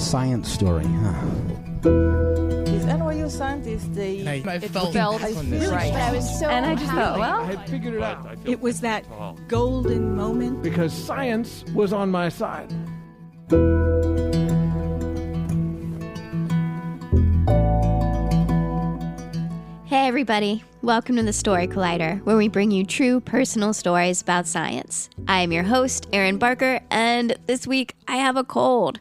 science story, huh? These NYU scientists, I felt right. But I was so And I just thought, well, I had figured it out. it was that golden moment. Because science was on my side. Hey everybody, welcome to the Story Collider, where we bring you true personal stories about science. I am your host, Erin Barker, and this week I have a cold.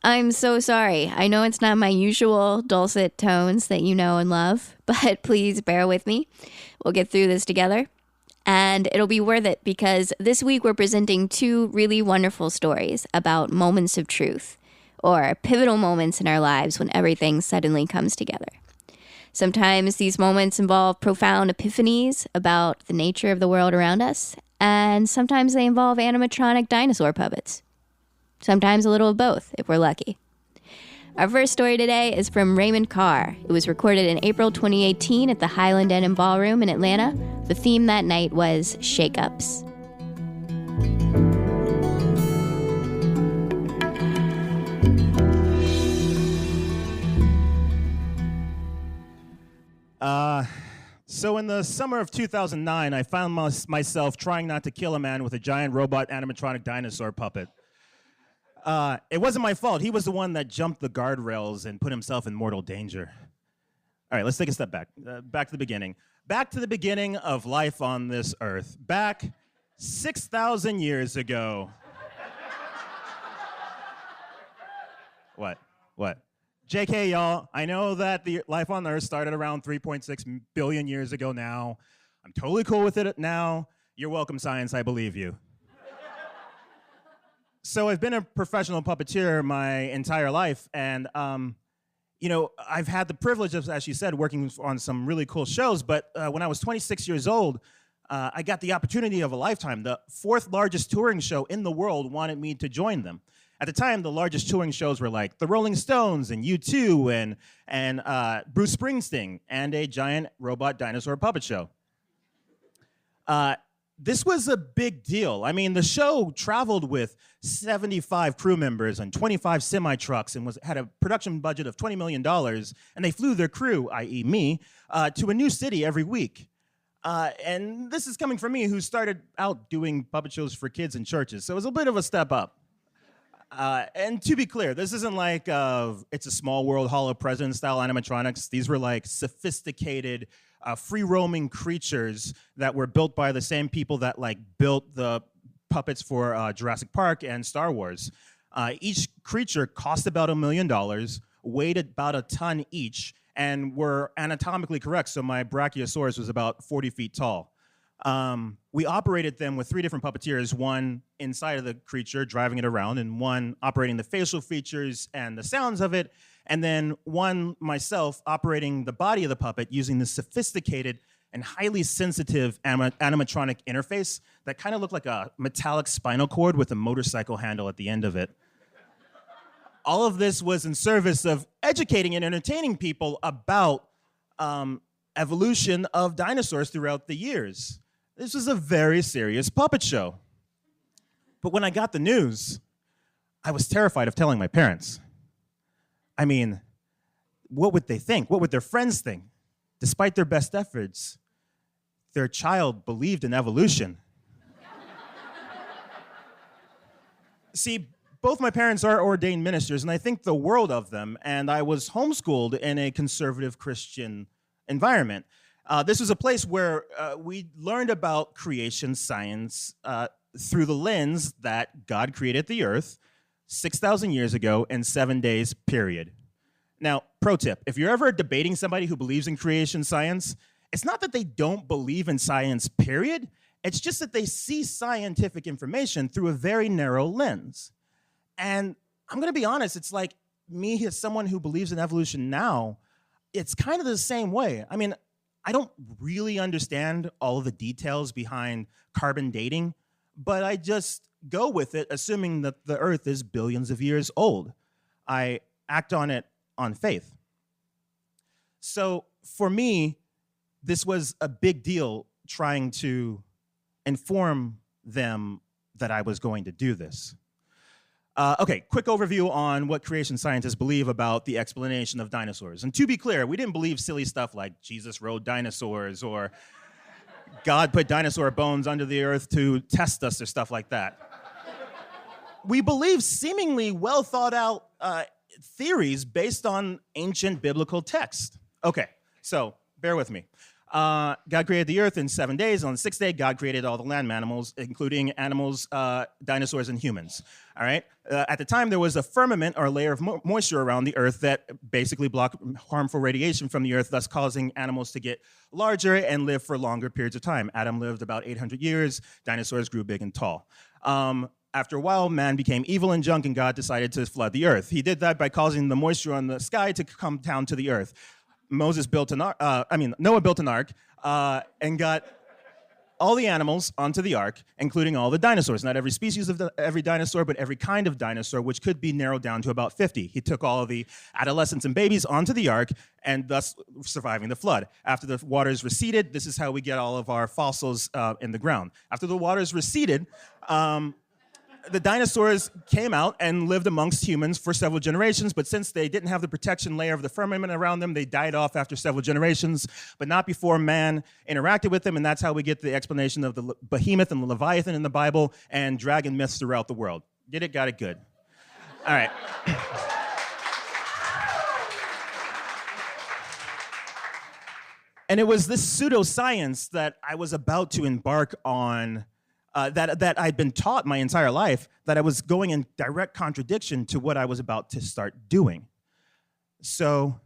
I'm so sorry. I know it's not my usual dulcet tones that you know and love, but please bear with me. We'll get through this together, and it'll be worth it because this week we're presenting two really wonderful stories about moments of truth, or pivotal moments in our lives when everything suddenly comes together. Sometimes these moments involve profound epiphanies about the nature of the world around us, and sometimes they involve animatronic dinosaur puppets. Sometimes a little of both, if we're lucky. Our first story today is from Raymond Carr. It was recorded in April 2018 at the Highland Inn and Ballroom in Atlanta. The theme that night was shake-ups. So in the summer of 2009, I found myself trying not to kill a man with a giant robot animatronic dinosaur puppet. It wasn't my fault. He was the one that jumped the guardrails and put himself in mortal danger. All right, let's take a step back. Back to the beginning. Back to the beginning of life on this earth. Back 6,000 years ago. What? JK, y'all, I know that the life on Earth started around 3.6 billion years ago now. I'm totally cool with it now. You're welcome, science, I believe you. So I've been a professional puppeteer my entire life, and I've had the privilege of, as she said, working on some really cool shows, but when I was 26 years old, I got the opportunity of a lifetime. The fourth largest touring show in the world wanted me to join them. At the time, the largest touring shows were like the Rolling Stones and U2 and Bruce Springsteen and a giant robot dinosaur puppet show. This was a big deal. I mean, the show traveled with 75 crew members and 25 semi-trucks and had a production budget of $20 million, and they flew their crew, i.e. me, to a new city every week. And this is coming from me, who started out doing puppet shows for kids in churches, so it was a bit of a step up. And to be clear, this isn't like It's a Small World Hall of Presidents style animatronics. These were like sophisticated, free-roaming creatures that were built by the same people that like built the puppets for Jurassic Park and Star Wars. Each creature cost about $1 million, weighed about a ton each, and were anatomically correct. So my Brachiosaurus was about 40 feet tall. We operated them with three different puppeteers, one inside of the creature driving it around, and one operating the facial features and the sounds of it, and then one myself operating the body of the puppet using the sophisticated and highly sensitive animatronic interface that kind of looked like a metallic spinal cord with a motorcycle handle at the end of it. All of this was in service of educating and entertaining people about evolution of dinosaurs throughout the years. This was a very serious puppet show. But when I got the news, I was terrified of telling my parents. I mean, what would they think? What would their friends think? Despite their best efforts, their child believed in evolution. See, both my parents are ordained ministers, and I think the world of them, and I was homeschooled in a conservative Christian environment. This was a place where we learned about creation science through the lens that God created the earth 6,000 years ago in 7 days, period. Now, pro tip, if you're ever debating somebody who believes in creation science, it's not that they don't believe in science, period. It's just that they see scientific information through a very narrow lens. And I'm going to be honest, it's like me as someone who believes in evolution now, it's kind of the same way. I mean, I don't really understand all of the details behind carbon dating, but I just go with it, assuming that the Earth is billions of years old. I act on it on faith. So for me, this was a big deal trying to inform them that I was going to do this. Okay, quick overview on what creation scientists believe about the explanation of dinosaurs. And to be clear, we didn't believe silly stuff like Jesus rode dinosaurs or God put dinosaur bones under the earth to test us or stuff like that. We believe seemingly well thought out theories based on ancient biblical text. Okay, so bear with me. God created the earth in 7 days. On the sixth day, God created all the land animals, including animals, dinosaurs, and humans. All right? At the time, there was a firmament or a layer of moisture around the earth that basically blocked harmful radiation from the earth, thus causing animals to get larger and live for longer periods of time. Adam lived about 800 years. Dinosaurs grew big and tall. After a while, man became evil and junk, and God decided to flood the earth. He did that by causing the moisture on the sky to come down to the earth. Noah built an ark and got all the animals onto the ark, including all the dinosaurs. Not every species of every dinosaur, but every kind of dinosaur, which could be narrowed down to about 50. He took all of the adolescents and babies onto the ark, and thus surviving the flood. After the waters receded, this is how we get all of our fossils in the ground. After the waters receded, the dinosaurs came out and lived amongst humans for several generations, but since they didn't have the protection layer of the firmament around them, they died off after several generations, but not before man interacted with them, and that's how we get the explanation of the behemoth and the Leviathan in the Bible and dragon myths throughout the world. Get it? Got it? Good. All right. And it was this pseudoscience that I was about to embark on that I'd been taught my entire life, that I was going in direct contradiction to what I was about to start doing. So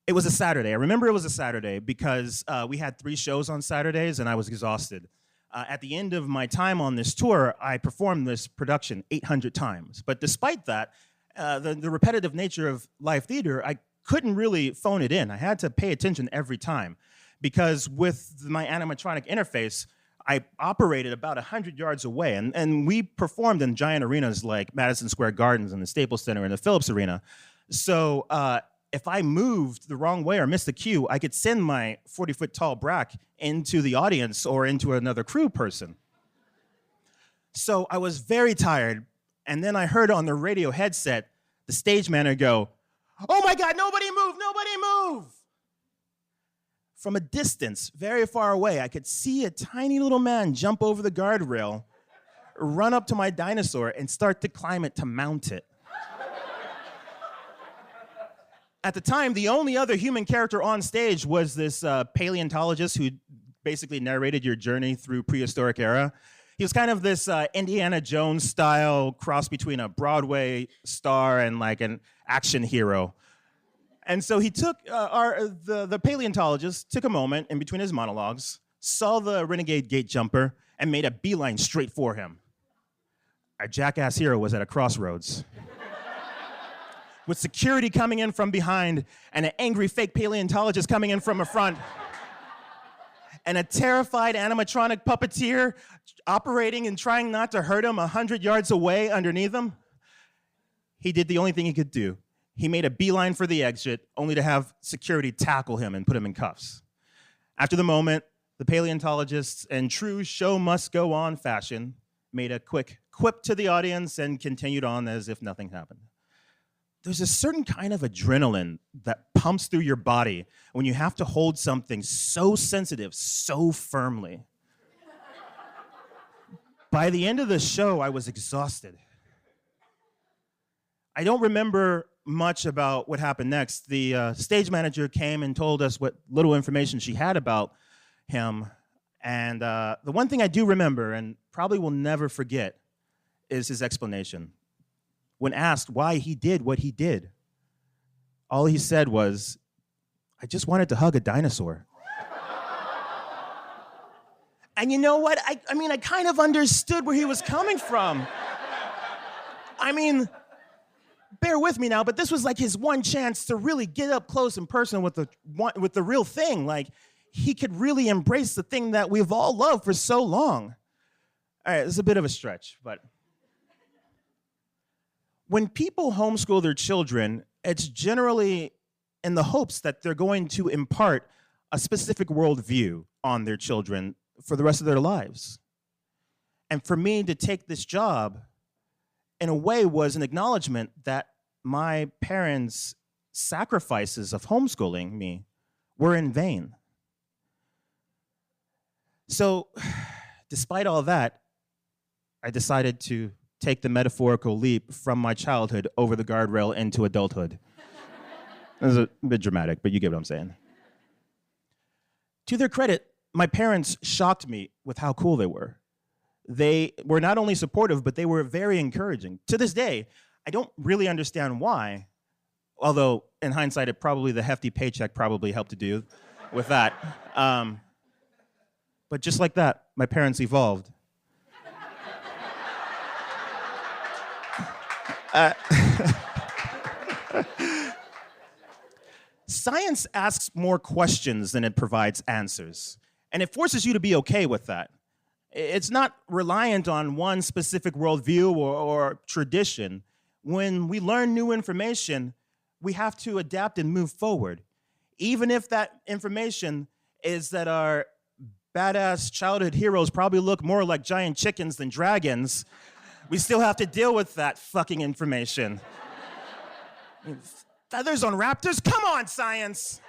it was a Saturday. I remember it was a Saturday because we had 3 shows on Saturdays and I was exhausted. At the end of my time on this tour, I performed this production 800 times. But despite that, the repetitive nature of live theater, I couldn't really phone it in. I had to pay attention every time because with my animatronic interface, I operated about 100 yards away, and we performed in giant arenas like Madison Square Gardens and the Staples Center and the Phillips Arena. So if I moved the wrong way or missed the cue, I could send my 40-foot-tall brack into the audience or into another crew person. So I was very tired, and then I heard on the radio headset the stage manager go, "Oh my God, nobody move, nobody move!" From a distance, very far away, I could see a tiny little man jump over the guardrail, run up to my dinosaur, and start to climb it to mount it. At the time, the only other human character on stage was this paleontologist who basically narrated your journey through prehistoric era. He was kind of this Indiana Jones style cross between a Broadway star and like an action hero. And so he took, the paleontologist took a moment in between his monologues, saw the renegade gate jumper, and made a beeline straight for him. Our jackass hero was at a crossroads. With security coming in from behind, and an angry fake paleontologist coming in from the front, and a terrified animatronic puppeteer operating and trying not to hurt him 100 yards away underneath him, he did the only thing he could do. He made a beeline for the exit, only to have security tackle him and put him in cuffs. After the moment, the paleontologists, in true show must go on fashion, made a quick quip to the audience and continued on as if nothing happened. There's a certain kind of adrenaline that pumps through your body when you have to hold something so sensitive so firmly. By the end of the show, I was exhausted. I don't remember much about what happened next. The stage manager came and told us what little information she had about him. And the one thing I do remember, and probably will never forget, is his explanation. When asked why he did what he did, all he said was, "I just wanted to hug a dinosaur." And you know what? I mean, I kind of understood where he was coming from. I mean, bear with me now, but this was like his one chance to really get up close and personal with the real thing. Like, he could really embrace the thing that we've all loved for so long. All right, this is a bit of a stretch, but when people homeschool their children, it's generally in the hopes that they're going to impart a specific worldview on their children for the rest of their lives. And for me to take this job in a way, was an acknowledgement that my parents' sacrifices of homeschooling me were in vain. So, despite all that, I decided to take the metaphorical leap from my childhood over the guardrail into adulthood. It was a bit dramatic, but you get what I'm saying. To their credit, my parents shocked me with how cool they were. They were not only supportive, but they were very encouraging. To this day, I don't really understand why, although in hindsight, the hefty paycheck probably helped to do with that. But just like that, my parents evolved. Science asks more questions than it provides answers, and it forces you to be okay with that. It's not reliant on one specific worldview or tradition. When we learn new information, we have to adapt and move forward. Even if that information is that our badass childhood heroes probably look more like giant chickens than dragons, we still have to deal with that fucking information. Feathers on raptors? Come on, science!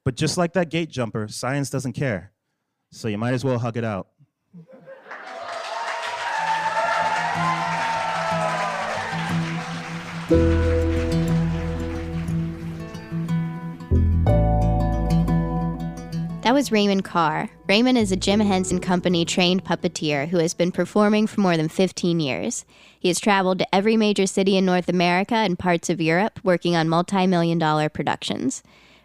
But just like that gate jumper, science doesn't care. So you might as well hug it out. That was Raymond Carr. Raymond is a Jim Henson Company trained puppeteer who has been performing for more than 15 years. He has traveled to every major city in North America and parts of Europe, working on multi-million-dollar productions.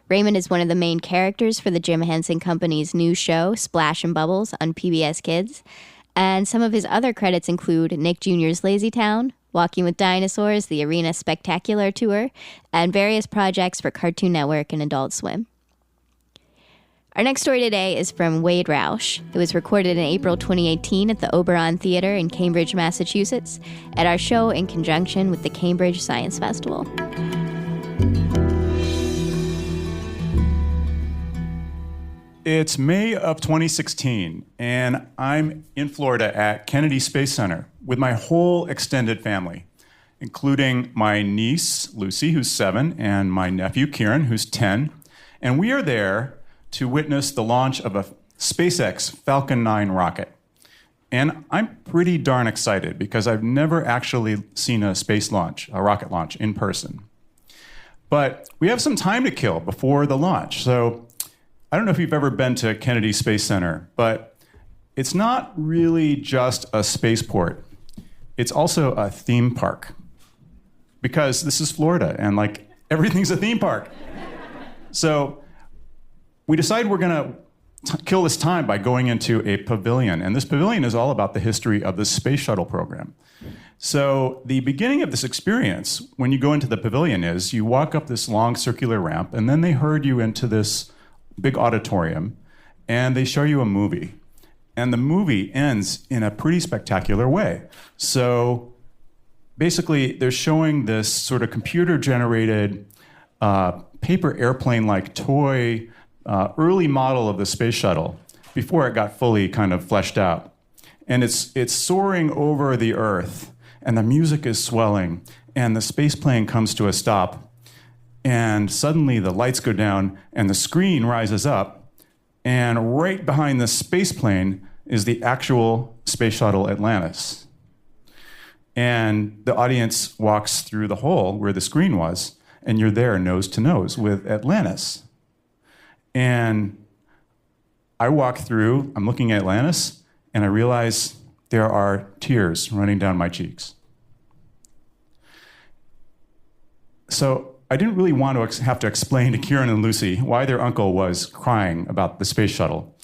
Raymond is one of the main characters for the Jim Henson Company's new show, Splash and Bubbles, on PBS Kids. And some of his other credits include Nick Jr.'s Lazytown, Walking with Dinosaurs, the Arena Spectacular Tour, and various projects for Cartoon Network and Adult Swim. Our next story today is from Wade Roush. It was recorded in April 2018 at the Oberon Theater in Cambridge, Massachusetts, at our show in conjunction with the Cambridge Science Festival. It's May of 2016, and I'm in Florida at Kennedy Space Center with my whole extended family, including my niece, Lucy, who's 7, and my nephew, Kieran, who's 10. And we are there to witness the launch of a SpaceX Falcon 9 rocket. And I'm pretty darn excited because I've never actually seen a rocket launch in person. But we have some time to kill before the launch. So I don't know if you've ever been to Kennedy Space Center, but it's not really just a spaceport. It's also a theme park. Because this is Florida, and everything's a theme park. So we decided we're going to kill this time by going into a pavilion. And this pavilion is all about the history of the space shuttle program. So the beginning of this experience, when you go into the pavilion, is you walk up this long circular ramp, and then they herd you into this big auditorium, and they show you a movie. And the movie ends in a pretty spectacular way. So basically, they're showing this sort of computer-generated paper airplane-like toy early model of the space shuttle before it got fully kind of fleshed out. And it's soaring over the Earth, and the music is swelling, and the space plane comes to a stop, and suddenly the lights go down, and the screen rises up, and right behind the space plane is the actual space shuttle Atlantis. And the audience walks through the hole where the screen was, and you're there nose to nose with Atlantis. And I walk through, I'm looking at Atlantis, and I realize there are tears running down my cheeks. So I didn't really want to have to explain to Kieran and Lucy why their uncle was crying about the space shuttle,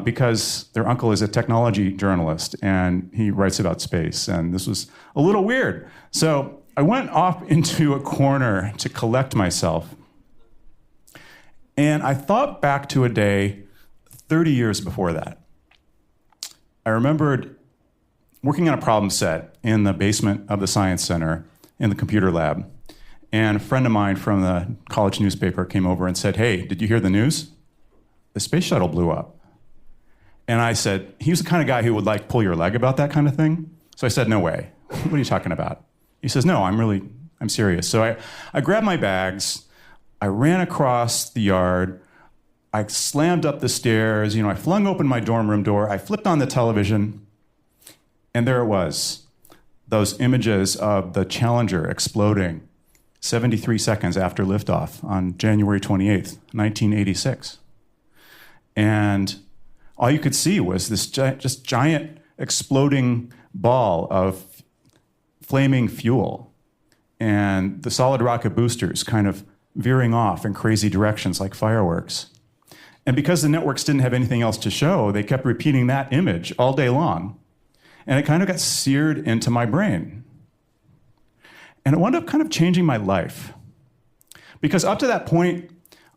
because their uncle is a technology journalist, and he writes about space, and this was a little weird. So I went off into a corner to collect myself. And I thought back to a day 30 years before that. I remembered working on a problem set in the basement of the science center in the computer lab. And a friend of mine from the college newspaper came over and said, "Hey, did you hear the news? The space shuttle blew up." And I said, he was the kind of guy who would like pull your leg about that kind of thing. So I said, no way. What are you talking about? He says, no, I'm serious. So I grabbed my bags. I ran across the yard. I slammed up the stairs. I flung open my dorm room door. I flipped on the television. And there it was. Those images of the Challenger exploding 73 seconds after liftoff on January 28th, 1986. And all you could see was this just giant exploding ball of flaming fuel and the solid rocket boosters kind of veering off in crazy directions like fireworks. And because the networks didn't have anything else to show, they kept repeating that image all day long. And it kind of got seared into my brain. And it wound up kind of changing my life. Because up to that point,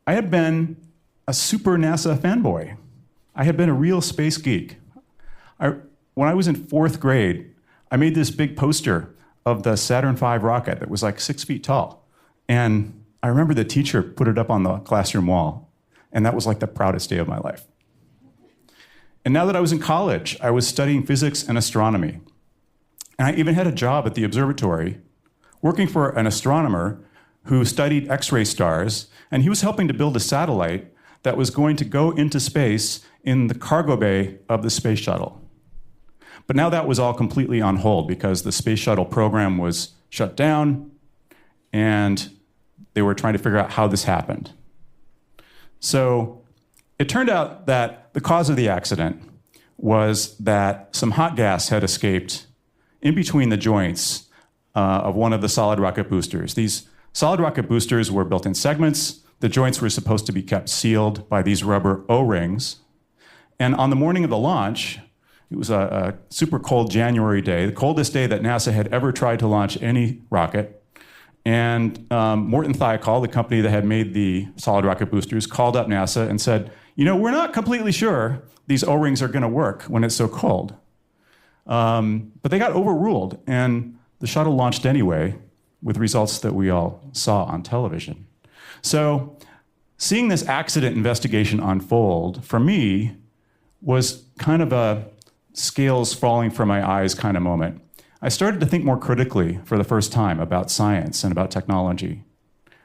I had been a super NASA fanboy. I had been a real space geek. When I was in 4th grade, I made this big poster of the Saturn V rocket that was like 6 feet tall. And I remember the teacher put it up on the classroom wall. And that was like the proudest day of my life. And now that I was in college, I was studying physics and astronomy. And I even had a job at the observatory working for an astronomer who studied X-ray stars, and he was helping to build a satellite that was going to go into space in the cargo bay of the space shuttle. But now that was all completely on hold because the space shuttle program was shut down, and they were trying to figure out how this happened. So it turned out that the cause of the accident was that some hot gas had escaped in between the joints of one of the solid rocket boosters. These solid rocket boosters were built in segments. The joints were supposed to be kept sealed by these rubber O-rings. And on the morning of the launch, it was a super cold January day, the coldest day that NASA had ever tried to launch any rocket. And Morton Thiokol, the company that had made the solid rocket boosters, called up NASA and said, we're not completely sure these O-rings are going to work when it's so cold. But they got overruled, and the shuttle launched anyway, with results that we all saw on television. So seeing this accident investigation unfold, for me, was kind of a scales falling from my eyes kind of moment. I started to think more critically for the first time about science and about technology.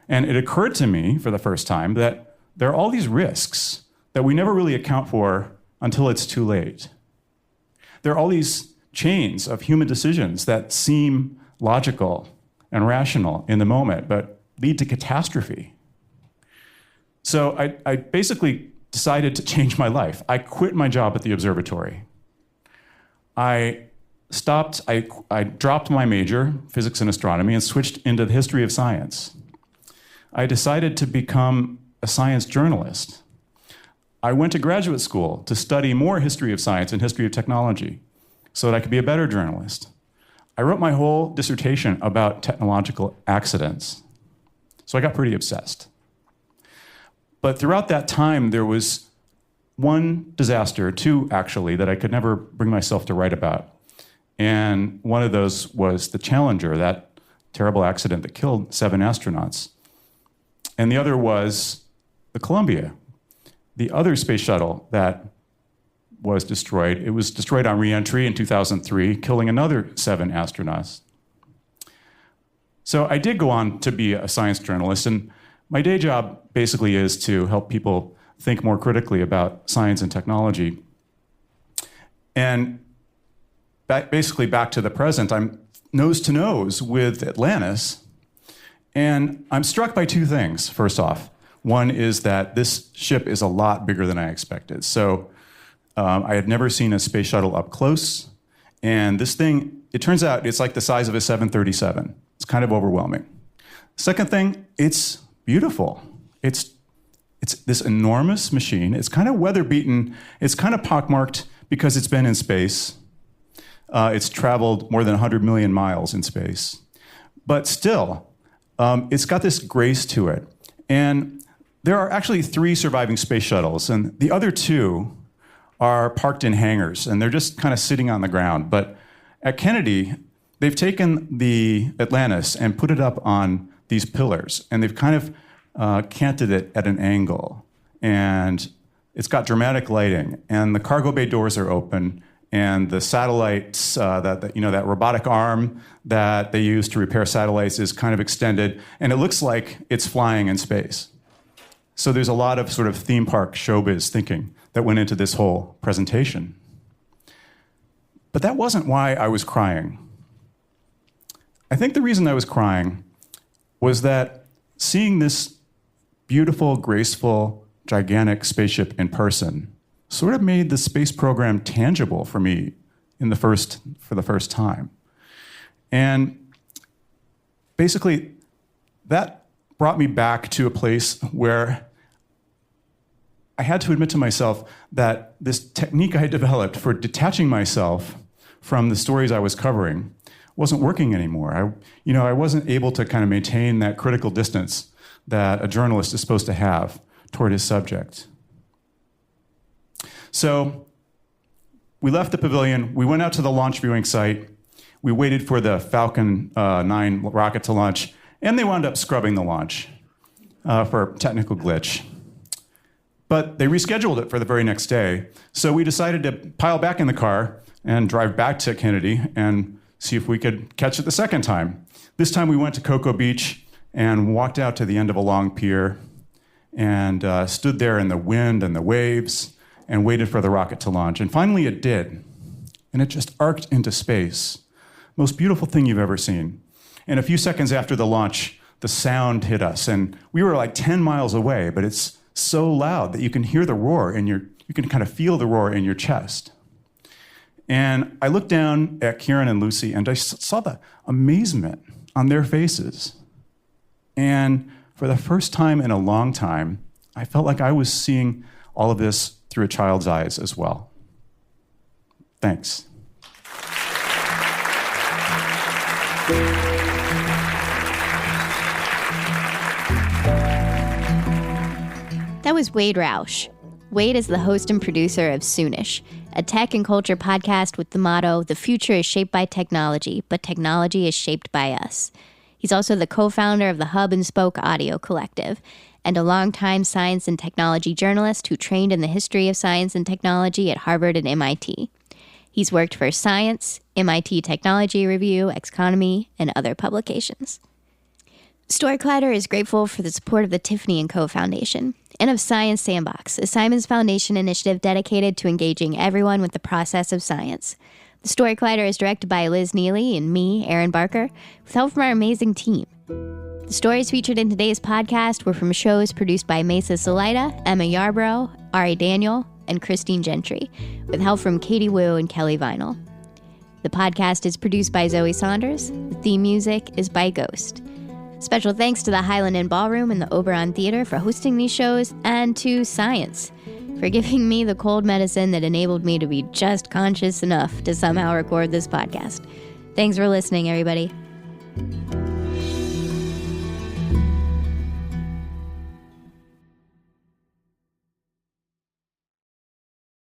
And it occurred to me for the first time that there are all these risks that we never really account for until it's too late. There are all these chains of human decisions that seem logical and rational in the moment, but lead to catastrophe. So I basically decided to change my life. I quit my job at the observatory. I dropped my major, physics and astronomy, and switched into the history of science. I decided to become a science journalist. I went to graduate school to study more history of science and history of technology so that I could be a better journalist. I wrote my whole dissertation about technological accidents. So I got pretty obsessed. But throughout that time, there was one disaster, two actually, that I could never bring myself to write about. And one of those was the Challenger, that terrible accident that killed 7 astronauts. And the other was the Columbia, the other space shuttle that was destroyed. It was destroyed on re-entry in 2003, killing another 7 astronauts. So I did go on to be a science journalist, and my day job basically is to help people think more critically about science and technology. And basically back to the present, I'm nose to nose with Atlantis, and I'm struck by two things, first off. One is that this ship is a lot bigger than I expected. So I had never seen a space shuttle up close, and this thing, it turns out it's like the size of a 737. It's kind of overwhelming. Second thing, it's beautiful. It's this enormous machine. It's kind of weather-beaten. It's kind of pockmarked because it's been in space. It's traveled more than 100 million miles in space. But still, it's got this grace to it. And there are actually 3 surviving space shuttles, and the other 2 are parked in hangars, and they're just kind of sitting on the ground. But at Kennedy, they've taken the Atlantis and put it up on these pillars, and they've kind of canted it at an angle. And It's got dramatic lighting, and the cargo bay doors are open, and the satellites, that robotic arm that they use to repair satellites is kind of extended, and it looks like it's flying in space. So there's a lot of sort of theme park showbiz thinking that went into this whole presentation. But that wasn't why I was crying. I think the reason I was crying was that seeing this beautiful, graceful, gigantic spaceship in person sort of made the space program tangible for me for the first time. And basically, that brought me back to a place where I had to admit to myself that this technique I had developed for detaching myself from the stories I was covering wasn't working anymore. I wasn't able to kind of maintain that critical distance that a journalist is supposed to have toward his subject. So we left the pavilion, we went out to the launch viewing site, we waited for the Falcon 9 rocket to launch, and they wound up scrubbing the launch for a technical glitch. But they rescheduled it for the very next day, so we decided to pile back in the car and drive back to Kennedy and see if we could catch it the second time. This time we went to Cocoa Beach and walked out to the end of a long pier and stood there in the wind and the waves and waited for the rocket to launch. And finally it did. And it just arced into space. Most beautiful thing you've ever seen. And a few seconds after the launch, the sound hit us. And we were like 10 miles away, but it's so loud that you can hear the roar you can kind of feel the roar in your chest. And I looked down at Kieran and Lucy, and I saw the amazement on their faces. And for the first time in a long time, I felt like I was seeing all of this through a child's eyes as well. Thanks. That was Wade Roush. Wade is the host and producer of Soonish, a tech and culture podcast with the motto, "The future is shaped by technology, but technology is shaped by us." He's also the co-founder of the Hub and Spoke Audio Collective and a longtime science and technology journalist who trained in the history of science and technology at Harvard and MIT. He's worked for Science, MIT Technology Review, Xconomy, and other publications. Story Collider is grateful for the support of the Tiffany & Co. Foundation and of Science Sandbox, a Simons Foundation initiative dedicated to engaging everyone with the process of science. The Story Collider is directed by Liz Neely and me, Erin Barker, with help from our amazing team. The stories featured in today's podcast were from shows produced by Mesa Salida, Emma Yarbrough, Ari Daniel, and Christine Gentry, with help from Katie Wu and Kelly Vinyl. The podcast is produced by Zoe Saunders. The theme music is by Ghost. Special thanks to the Highland Inn Ballroom and the Oberon Theater for hosting these shows, and to Science for giving me the cold medicine that enabled me to be just conscious enough to somehow record this podcast. Thanks for listening, everybody.